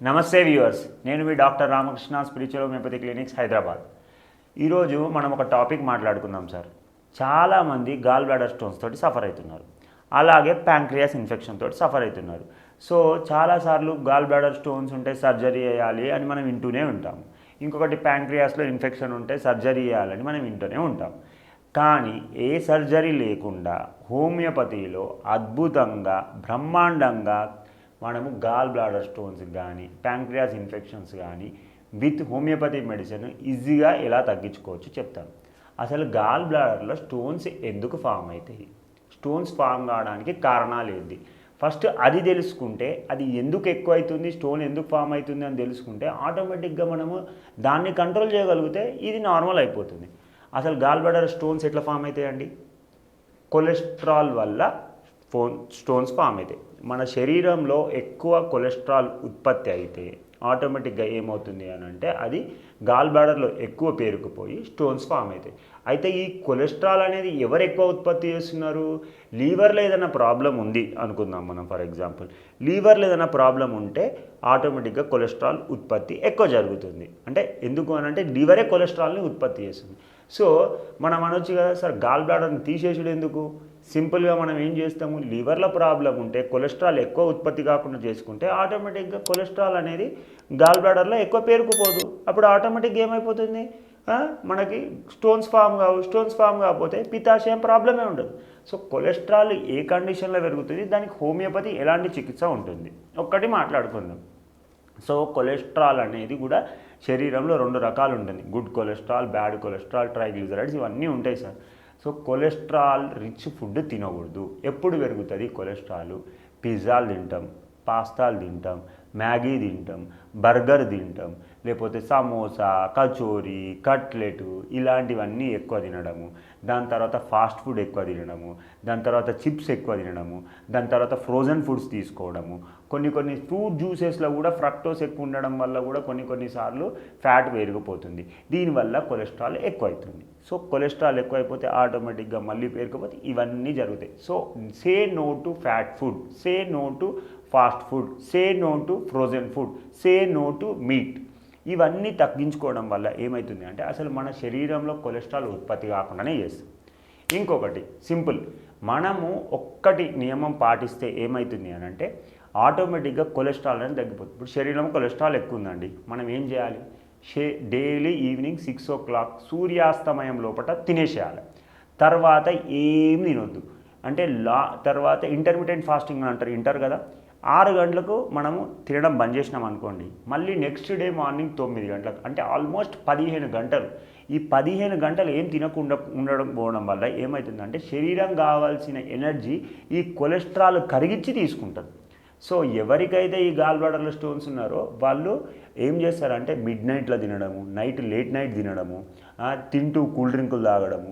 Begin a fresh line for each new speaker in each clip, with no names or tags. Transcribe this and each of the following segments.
నమస్తే వ్యూవర్స్, నేను మీ doctor Ramakrishna, spiritual homoeopathy clinics, Hyderabad. ఈరోజు మనం ఒక టాపిక్ మాట్లాడుకుందాం సార్. చాలామంది గాల్ బ్లాడర్ స్టోన్స్ తోటి సఫర్ అవుతున్నారు, అలాగే ప్యాంక్రియాస్ ఇన్ఫెక్షన్ తోటి సఫర్ అవుతున్నారు. సో చాలాసార్లు గాల్ బ్లాడర్ స్టోన్స్ ఉంటే సర్జరీ చేయాలి అని మనం వింటూనే ఉంటాం. ఇంకొకటి ప్యాంక్రియాస్లో ఇన్ఫెక్షన్ ఉంటే సర్జరీ చేయాలని మనం వింటూనే ఉంటాం. కానీ ఏ సర్జరీ లేకుండా హోమియోపతిలో అద్భుతంగా బ్రహ్మాండంగా మనము గాల్ బ్లాడర్ స్టోన్స్ కానీ ప్యాంక్రియాస్ ఇన్ఫెక్షన్స్ కానీ విత్ హోమియోపతి మెడిసిన్ ఈజీగా ఎలా తగ్గించుకోవచ్చు చెప్తాను. అసలు గాల్ బ్లాడర్లో స్టోన్స్ ఎందుకు ఫామ్ అవుతాయి, స్టోన్స్ ఫామ్ కావడానికి కారణాలు ఏంటి, ఫస్ట్ అది తెలుసుకుంటే అది ఎందుకు ఎక్కువ అవుతుంది, స్టోన్ ఎందుకు ఫామ్ అవుతుంది అని తెలుసుకుంటే ఆటోమేటిక్గా మనము దాన్ని కంట్రోల్ చేయగలిగితే ఇది నార్మల్ అయిపోతుంది. అసలు గాల్ బ్లాడర్ స్టోన్స్ ఎట్లా ఫామ్ అవుతాయండి? కొలెస్ట్రాల్ వల్ల స్టోన్స్ ఫామ్ అవుతాయి. మన శరీరంలో ఎక్కువ కొలెస్ట్రాల్ ఉత్పత్తి అయితే ఆటోమేటిక్గా ఏమవుతుంది అని అంటే అది గాల్ బ్లాడర్లో ఎక్కువ పేరుకుపోయి స్టోన్స్ ఫామ్ అవుతాయి. అయితే ఈ కొలెస్ట్రాల్ అనేది ఎవరు ఎక్కువ ఉత్పత్తి చేస్తున్నారు? లీవర్లో ఏదైనా ప్రాబ్లం ఉంది అనుకుందాం మనం. ఫర్ ఎగ్జాంపుల్ లీవర్లో ఏదైనా ప్రాబ్లం ఉంటే ఆటోమేటిక్గా కొలెస్ట్రాల్ ఉత్పత్తి ఎక్కువ జరుగుతుంది. అంటే ఎందుకు అని అంటే లివరే కొలెస్ట్రాల్ని ఉత్పత్తి చేస్తుంది. సో మనం అనొచ్చు కదా సార్, గాల్ బ్లాడర్ని తీసేసుడు ఎందుకు? సింపుల్గా మనం ఏం చేస్తాము, లివర్లో ప్రాబ్లం ఉంటే కొలెస్ట్రాల్ ఎక్కువ ఉత్పత్తి కాకుండా చేసుకుంటే ఆటోమేటిక్గా కొలెస్ట్రాల్ అనేది గాల్ బ్లాడర్లో ఎక్కువ పేరుకుపోదు. అప్పుడు ఆటోమేటిక్గా ఏమైపోతుంది, మనకి స్టోన్స్ ఫామ్ కావు. స్టోన్స్ ఫామ్ కాకపోతే పిత్తాశయం ప్రాబ్లమే ఉండదు. సో కొలెస్ట్రాల్ ఏ కండిషన్లో పెరుగుతుంది, దానికి హోమియోపతి ఎలాంటి చికిత్స ఉంటుంది ఒక్కటి మాట్లాడుకుందాం. సో కొలెస్ట్రాల్ అనేది కూడా శరీరంలో రెండు రకాలు ఉంటుంది. Good cholesterol, bad cholesterol, triglycerides ఇవన్నీ ఉంటాయి sir. So cholesterol rich food తినకూడదు. ఎప్పుడు పెరుగుతుంది కొలెస్ట్రాల్? పిజ్జాలు తింటాం, పాస్తాలు తింటాం, మ్యాగీ తింటాం, బర్గర్ తింటాం, లేకపోతే సమోసా, కచోరీ, కట్లెట్ ఇలాంటివన్నీ ఎక్కువ తినడము, దాని తర్వాత ఫాస్ట్ ఫుడ్ ఎక్కువ తినడము, దాని తర్వాత చిప్స్ ఎక్కువ తినడము, దాని తర్వాత ఫ్రోజన్ ఫుడ్స్ తీసుకోవడము, కొన్ని ఫ్రూట్ జ్యూసెస్లో కూడా ఫ్రక్టోస్ ఎక్కువ ఉండడం వల్ల కూడా కొన్నిసార్లు ఫ్యాట్ పెరిగిపోతుంది. దీనివల్ల కొలెస్ట్రాల్ ఎక్కువ అవుతుంది. సో కొలెస్ట్రాల్ ఎక్కువైపోతే ఆటోమేటిక్గా మళ్ళీ పేరుకపోతే ఇవన్నీ జరుగుతాయి. So say no to fat food, say no to fast food, say no to frozen food, say no to meat. ఇవన్నీ తగ్గించుకోవడం వల్ల ఏమవుతుంది అంటే అసలు మన శరీరంలో కొలెస్ట్రాల్ ఉత్పత్తి కాకుండానే చేస్తుంది. ఇంకొకటి సింపుల్, మనము ఒక్కటి నియమం పాటిస్తే ఏమవుతుంది అని అంటే ఆటోమేటిక్గా కొలెస్ట్రాల్ అనేది తగ్గిపోతుంది. ఇప్పుడు శరీరంలో కొలెస్ట్రాల్ ఎక్కువ ఉందండి, మనం ఏం చేయాలి? డైలీ ఈవినింగ్ 6 o'clock సూర్యాస్తమయం లోపల తినేసేయాలి. తర్వాత ఏం తినొద్దు. అంటే తర్వాత ఇంటర్మీడియట్ ఫాస్టింగ్ అంటారు, వింటారు కదా. 6 గంటలకు మనము తినడం బంద్ చేసినాం అనుకోండి, మళ్ళీ నెక్స్ట్ డే మార్నింగ్ 9 గంటలకు, అంటే ఆల్మోస్ట్ 15 గంటలు. ఈ 15 గంటలు ఏం తినకుండా పోవడం వల్ల ఏమవుతుందంటే శరీరం కావాల్సిన ఎనర్జీ ఈ కొలెస్ట్రాల్ కరిగించి తీసుకుంటుంది. సో ఎవరికైతే ఈ గాల్ బ్లాడర్లో స్టోన్స్ ఉన్నారో వాళ్ళు ఏం చేస్తారంటే మిడ్ నైట్లో తినడము, లేట్ నైట్ తినడము, తింటూ కూల్ డ్రింకులు తాగడము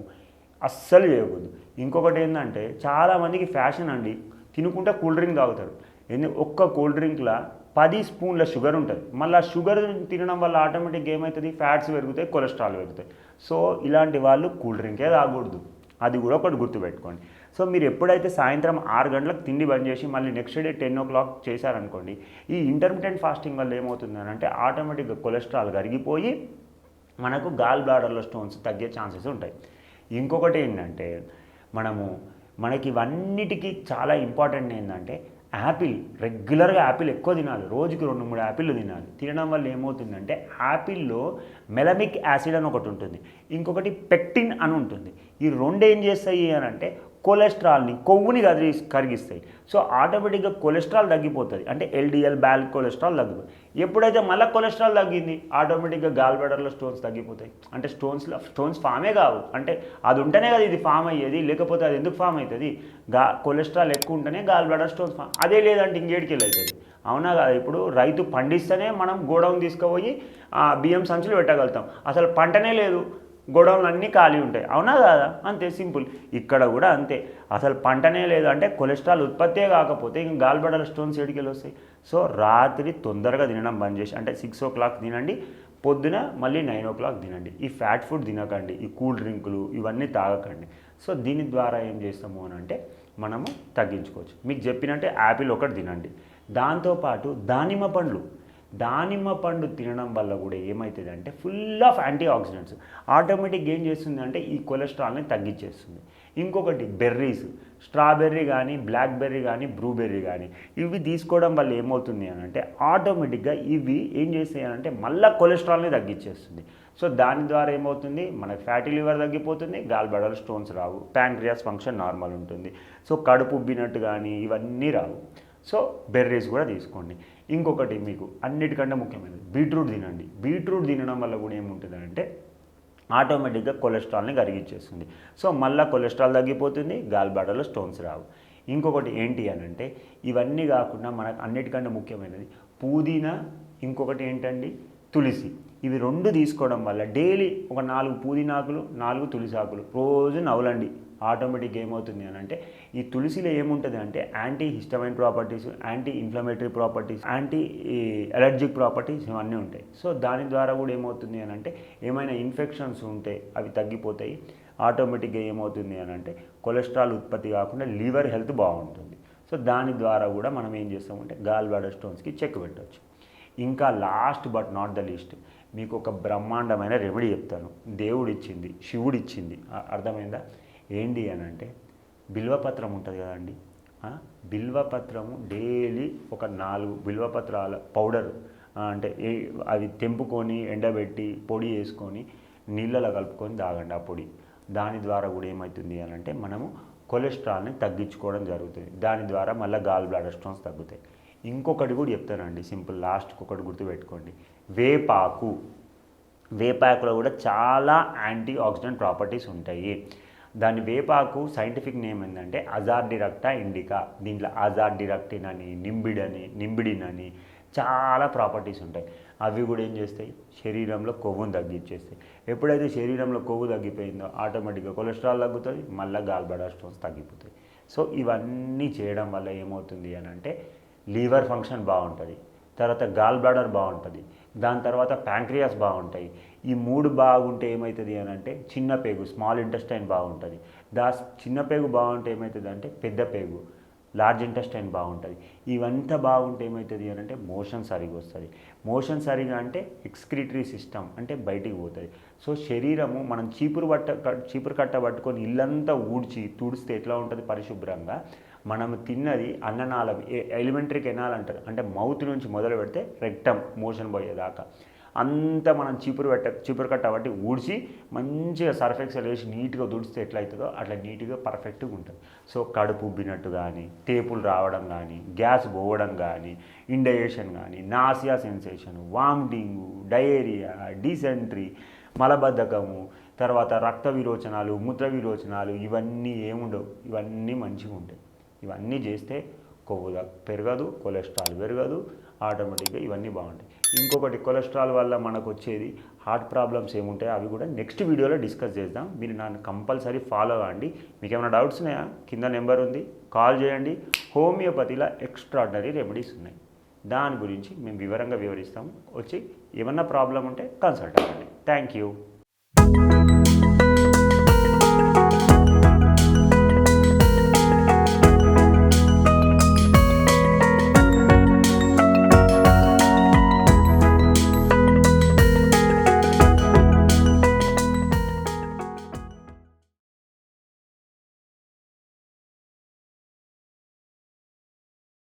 అస్సలు చేయకూడదు. ఇంకొకటి ఏంటంటే చాలామందికి ఫ్యాషన్ అండి, తినుకుంటే కూల్ డ్రింక్ తాగుతారు. ఒక్క కూల్ డ్రింక్లో 10 స్పూన్ల షుగర్ ఉంటుంది. మళ్ళీ షుగర్ తినడం వల్ల ఆటోమేటిక్గా ఏమవుతుంది, ఫ్యాట్స్ పెరుగుతాయి, కొలెస్ట్రాల్ పెరుగుతాయి. సో ఇలాంటి వాళ్ళు కూల్ డ్రింకే తాగకూడదు. అది కూడా ఒకటి గుర్తుపెట్టుకోండి. సో మీరు ఎప్పుడైతే సాయంత్రం 6 గంటలకు తిండి బంద్ చేసి మళ్ళీ నెక్స్ట్ డే 10 o'clock చేశారనుకోండి, ఈ ఇంటర్మీడియట్ ఫాస్టింగ్ వల్ల ఏమవుతుందని అంటే ఆటోమేటిక్గా కొలెస్ట్రాల్ కరిగిపోయి మనకు గాల్ బ్లాడర్లో స్టోన్స్ తగ్గే ఛాన్సెస్ ఉంటాయి. ఇంకొకటి ఏంటంటే మనకి ఇవన్నిటికీ చాలా ఇంపార్టెంట్ ఏంటంటే రెగ్యులర్గా యాపిల్ ఎక్కువ తినాలి. రోజుకి 2-3 యాపిల్ తినాలి. తినడం వల్ల ఏమవుతుందంటే యాపిల్లో మెలమిక్ యాసిడ్ అని ఒకటి ఉంటుంది, ఇంకొకటి పెక్టిన్ అని ఉంటుంది. ఈ రెండు ఏం చేస్తాయి అని అంటే కొలెస్ట్రాల్ని, కొవ్వుని కరిగిస్తాయి. సో ఆటోమేటిక్గా కొలెస్ట్రాల్ తగ్గిపోతుంది, అంటే ఎల్డిఎల్ బ్యాడ్ కొలెస్ట్రాల్ తగ్గిపోతుంది. ఎప్పుడైతే మళ్ళీ కొలెస్ట్రాల్ తగ్గింది ఆటోమేటిక్గా గాల్ బ్లాడర్లో స్టోన్స్ తగ్గిపోతాయి. అంటే స్టోన్స్ ఫామే కావు, అంటే అది ఉంటేనే కదా ఇది ఫామ్ అయ్యేది, లేకపోతే అది ఎందుకు ఫామ్ అవుతుంది? కొలెస్ట్రాల్ ఎక్కువ ఉంటేనే గాల్ బ్లాడర్ స్టోన్స్ ఫామ్, అదే లేదంటే ఇంకేడికి అవుతుంది. అవునా కదా? ఇప్పుడు రైతు పండిస్తేనే మనం గోడౌన్ తీసుకుపోయి బియ్యం సంచులు పెట్టగలుగుతాం. అసలు పంటనే లేదు, గోడౌన్లు అన్నీ ఖాళీ ఉంటాయి. అవునా కాదా? అంతే సింపుల్. ఇక్కడ కూడా అంతే, అసలు పంటనే లేదు అంటే కొలెస్ట్రాల్ ఉత్పత్తే కాకపోతే ఇంక గాల్ బ్లాడర్ స్టోన్స్ ఎడికెళ్ళి వస్తాయి. సో రాత్రి తొందరగా తినడం బంద్ చేసి, అంటే 6 o'clock తినండి, పొద్దున మళ్ళీ 9 o'clock తినండి. ఈ ఫ్యాట్ ఫుడ్ తినకండి, ఈ కూల్ డ్రింకులు ఇవన్నీ తాగకండి. సో దీని ద్వారా ఏం చేస్తాము అని అంటే మనము తగ్గించుకోవచ్చు. మీకు చెప్పినట్టే యాపిల్ ఒకటి తినండి, దాంతోపాటు దానిమ్మ పండ్లు దానిమ్మ పండు తినడం వల్ల కూడా ఏమవుతుంది అంటే ఫుల్ ఆఫ్ యాంటీ ఆక్సిడెంట్స్, ఆటోమేటిక్గా ఏం చేస్తుంది అంటే ఈ కొలెస్ట్రాల్ని తగ్గించేస్తుంది. ఇంకొకటి బెర్రీస్, స్ట్రాబెర్రీ కానీ, బ్లాక్బెర్రీ కానీ, బ్లూబెర్రీ కానీ, ఇవి తీసుకోవడం వల్ల ఏమవుతుంది అని అంటే ఆటోమేటిక్గా ఇవి ఏం చేస్తాయి అంటే మళ్ళీ కొలెస్ట్రాల్ని తగ్గించేస్తుంది. సో దాని ద్వారా ఏమవుతుంది, మనకి ఫ్యాటీ లివర్ తగ్గిపోతుంది, గాల్ బ్లాడర్ స్టోన్స్ రావు, ప్యాంక్రియాస్ ఫంక్షన్ నార్మల్ ఉంటుంది, సో కడుపు ఉబ్బినట్టు కానీ ఇవన్నీ రావు. సో బెర్రీస్ కూడా తీసుకోండి. ఇంకొకటి మీకు అన్నిటికంటే ముఖ్యమైనది బీట్రూట్ తినండి. బీట్రూట్ తినడం వల్ల కూడా ఏముంటుంది అంటే ఆటోమేటిక్గా కొలెస్ట్రాల్ని కరిగించేస్తుంది. సో మళ్ళీ కొలెస్ట్రాల్ తగ్గిపోతుంది, గాల్ బ్లాడర్లో స్టోన్స్ రావు. ఇంకొకటి ఏంటి అని అంటే ఇవన్నీ కాకుండా మనకు అన్నిటికంటే ముఖ్యమైనది పుదీనా, ఇంకొకటి ఏంటండి తులసి. ఇవి రెండు తీసుకోవడం వల్ల డైలీ ఒక 4 పుదీనాకులు, 4 తులసి ఆకులు రోజు నవలండి. ఆటోమేటిక్గా ఏమవుతుంది అని అంటే ఈ తులసిలో ఏముంటుంది అంటే anti histamine properties, anti inflammatory properties, anti allergic properties ఇవన్నీ ఉంటాయి. సో దాని ద్వారా కూడా ఏమవుతుంది అని అంటే ఏమైనా ఇన్ఫెక్షన్స్ ఉంటే అవి తగ్గిపోతాయి. ఆటోమేటిక్గా ఏమవుతుంది అని అంటే కొలెస్ట్రాల్ ఉత్పత్తి కాకుండా లివర్ హెల్త్ బాగుంటుంది. సో దాని ద్వారా కూడా మనం ఏం చేస్తామంటే గాల్ బ్లాడర్ స్టోన్స్కి చెక్ పెట్టవచ్చు. ఇంకా last but not the least మీకు ఒక బ్రహ్మాండమైన రెమెడీ చెప్తాను. దేవుడిచ్చింది, శివుడిచ్చింది, అర్థమైందా? ఏంటి అని అంటే బిల్వపత్రం ఉంటుంది కదండి, బిల్వపత్రము డైలీ ఒక 4 బిల్వపత్రాల పౌడర్ అంటే అవి తెంపుకొని ఎండబెట్టి పొడి వేసుకొని నీళ్ళలో కలుపుకొని తాగండి ఆ పొడి. దాని ద్వారా కూడా ఏమవుతుంది అని అంటే మనము కొలెస్ట్రాల్ని తగ్గించుకోవడం జరుగుతుంది. దాని ద్వారా మళ్ళీ గాల్ బ్లాడర్ స్టోన్స్ తగ్గుతాయి. ఇంకొకటి కూడా చెప్తానండి, సింపుల్, లాస్ట్కి ఒకటి గుర్తుపెట్టుకోండి. వేపాకు, వేపాకులో కూడా చాలా యాంటీ ఆక్సిడెంట్ ప్రాపర్టీస్ ఉంటాయి. దాని వేపాకు సైంటిఫిక్ నేమ్ ఏంటంటే అజార్డిరక్టా ఇండికా. దీంట్లో అజార్డిరక్టిన్ అని, నింబిడిన్ అని చాలా ప్రాపర్టీస్ ఉంటాయి. అవి కూడా ఏం చేస్తాయి, శరీరంలో కొవ్వును తగ్గించేస్తాయి. ఎప్పుడైతే శరీరంలో కొవ్వు తగ్గిపోయిందో ఆటోమేటిక్గా కొలెస్ట్రాల్ తగ్గుతుంది, మళ్ళీ గాల్ బ్లాడర్ స్టోన్స్ తగ్గిపోతాయి. సో ఇవన్నీ చేయడం వల్ల ఏమవుతుంది అని అంటే లివర్ ఫంక్షన్ బాగుంటుంది, తర్వాత గాల్ బ్లాడర్ బాగుంటుంది, దాని తర్వాత ప్యాంక్రియాస్ బాగుంటాయి. ఈ 3 బాగుంటే ఏమవుతుంది అని అంటే చిన్న పేగు, స్మాల్ ఇంటెస్టైన్ బాగుంటుంది. చిన్న పేగు బాగుంటే ఏమవుతుంది అంటే పెద్ద పేగు, లార్జ్ ఇంటెస్టైన్ బాగుంటుంది. ఇవంతా బాగుంటే ఏమవుతుంది అని అంటే మోషన్ సరిగా వస్తుంది. మోషన్ సరిగా అంటే ఎక్స్క్రిటరీ సిస్టమ్ అంటే బయటికి పోతుంది. సో శరీరము మనం చీపురు కట్ట పట్టుకొని ఇల్లంతా తుడిస్తే ఎట్లా ఉంటుంది పరిశుభ్రంగా, మనం తిన్నది అన్ననాళం, ఎలిమెంటరీ కెనాల్ అంటారు, అంటే మౌత్ నుంచి మొదలు పెడితే రెక్టమ్ మోషన్ పోయేదాకా అంతా మనం చీపురు కట్ట బట్టి ఊడ్చి మంచిగా సర్ఫ్ ఎక్సెల్ వేసి నీట్గా తుడిస్తే ఎట్లయితుందో అట్లా నీట్గా పర్ఫెక్ట్గా ఉంటుంది. సో కడుపు ఉబ్బినట్టు కానీ, తేపులు రావడం కానీ, గ్యాస్ పోవడం కానీ, ఇండైజెషన్ కానీ, నాసియా సెన్సేషన్, వామిటింగు, డయేరియా, డీసెంట్రీ, మలబద్ధకము, తర్వాత రక్త విరోచనాలు, మూత్ర విరోచనాలు, ఇవన్నీ ఏముండవు. ఇవన్నీ మంచిగా ఉంటాయి. ఇవన్నీ చేస్తే కొవ్వు పెరగదు, కొలెస్ట్రాల్ పెరగదు, ఆటోమేటిక్గా ఇవన్నీ బాగుంటాయి. ఇంకొకటి కొలెస్ట్రాల్ వల్ల మనకు వచ్చేది హార్ట్ ప్రాబ్లమ్స్ ఏముంటాయో అవి కూడా నెక్స్ట్ వీడియోలో డిస్కస్ చేద్దాం. మీరు నన్ను కంపల్సరీ ఫాలో అవ్వండి. మీకు ఏమైనా డౌట్స్ ఉన్నాయా, కింద నెంబర్ ఉంది, కాల్ చేయండి. హోమియోపతిలో ఎక్స్ట్రాడినరీ రెమెడీస్ ఉన్నాయి, దాని గురించి మేము వివరంగా వివరిస్తాము. వచ్చి ఏమన్నా ప్రాబ్లం ఉంటే కన్సల్ట్ అవ్వండి. Thank you.